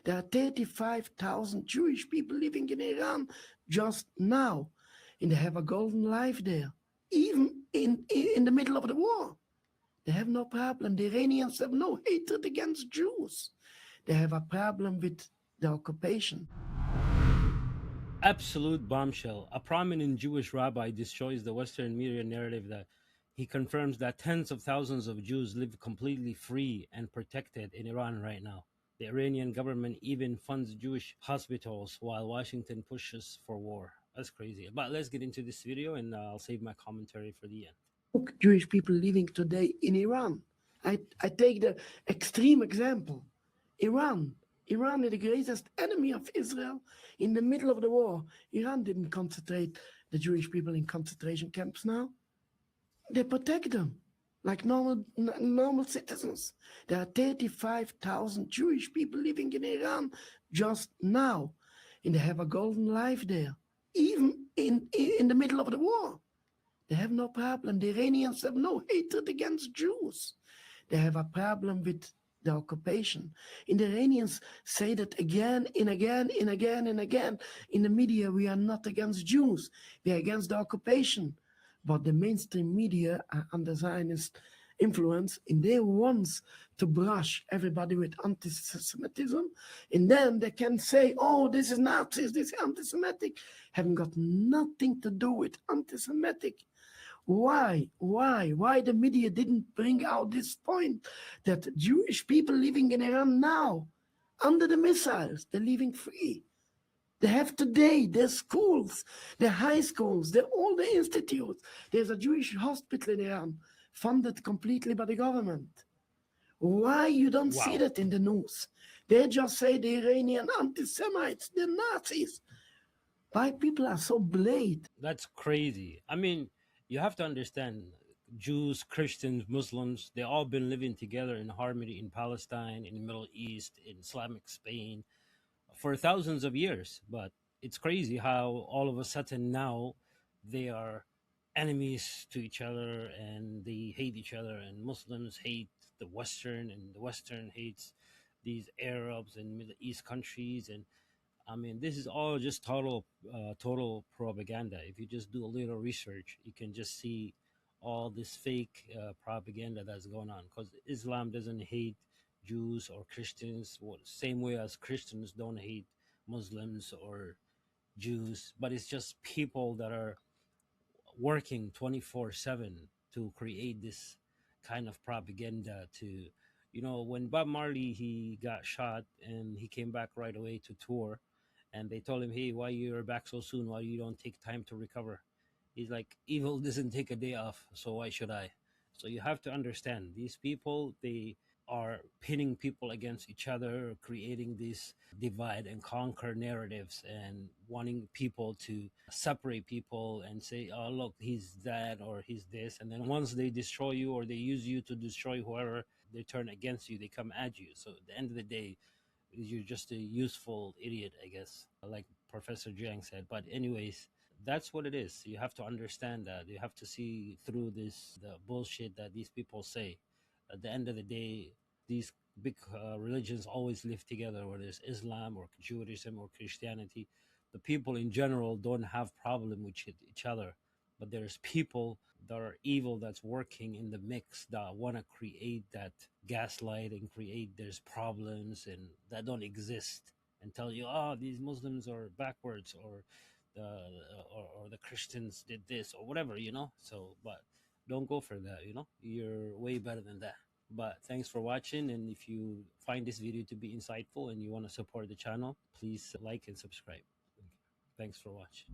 There are 35,000 Jewish people living in Iran just now, and they have a golden life there, even in the middle of the war. They have no problem. The Iranians have no hatred against Jews. They have a problem with the occupation. Absolute bombshell. A prominent Jewish rabbi destroys the Western media narrative that he confirms that tens of thousands of Jews live completely free and protected in Iran right now. The Iranian government even funds Jewish hospitals while Washington pushes for war. That's crazy. But let's get into this video, and I'll save my commentary for the end. Jewish people living today in Iran. I take the extreme example. Iran is the greatest enemy of Israel. In the middle of the war, Iran didn't concentrate the Jewish people in concentration camps now. They protect them like normal citizens. There are 35,000 Jewish people living in Iran just now, and they have a golden life there, even in the middle of the war. They have no problem. The Iranians have no hatred against Jews. They have a problem with the occupation. And the Iranians say that again and again and again and again in the media, we are not against Jews, we are against the occupation. But the mainstream media are under Zionist influence, and they want to brush everybody with anti-Semitism, and then they can say, oh, this is Nazis, this is anti-Semitic. Haven't got nothing to do with anti-Semitic. Why the media didn't bring out this point that Jewish people living in Iran now, under the missiles, they're living free. They have today their schools, their high schools, all the institutes. There's a Jewish hospital in Iran, funded completely by the government. Why you don't see that in the news? They just say the Iranian anti-Semites, the Nazis. Why people are so blatant? That's crazy. I mean, you have to understand, Jews, Christians, Muslims, they all been living together in harmony in Palestine, in the Middle East, in Islamic Spain for thousands of years. But it's crazy how all of a sudden now they are enemies to each other and they hate each other, and Muslims hate the Western and the Western hates these Arabs and Middle East countries. And I mean, this is all just total propaganda. If you just do a little research, you can just see all this fake propaganda that's going on, because Islam doesn't hate Jews or Christians same way as Christians don't hate Muslims or Jews, but it's just people that are working 24/7 to create this kind of propaganda. To, you know, when Bob Marley, he got shot and he came back right away to tour, and they told him, hey, why you're back so soon, why you don't take time to recover? He's like, evil doesn't take a day off, so why should I? So you have to understand, these people, they are pitting people against each other, creating these divide and conquer narratives, and wanting people to separate people and say, oh, look, he's that or he's this. And then once they destroy you or they use you to destroy whoever, they turn against you, they come at you. So at the end of the day, you're just a useful idiot, I guess, like Professor Jiang said. But anyways, that's what it is. You have to understand that. You have to see through the bullshit that these people say. At the end of the day, these big religions always live together, whether it's Islam or Judaism or Christianity. The people in general don't have problem with each other, but there's people that are evil that's working in the mix that want to create that gaslight and create there's problems and that don't exist, and tell you, oh, these Muslims are backwards, or the Christians did this or whatever, you know. So, but don't go for that, you know. You're way better than that. But thanks for watching, and if you find this video to be insightful and you want to support the channel, please like and subscribe. Thanks for watching.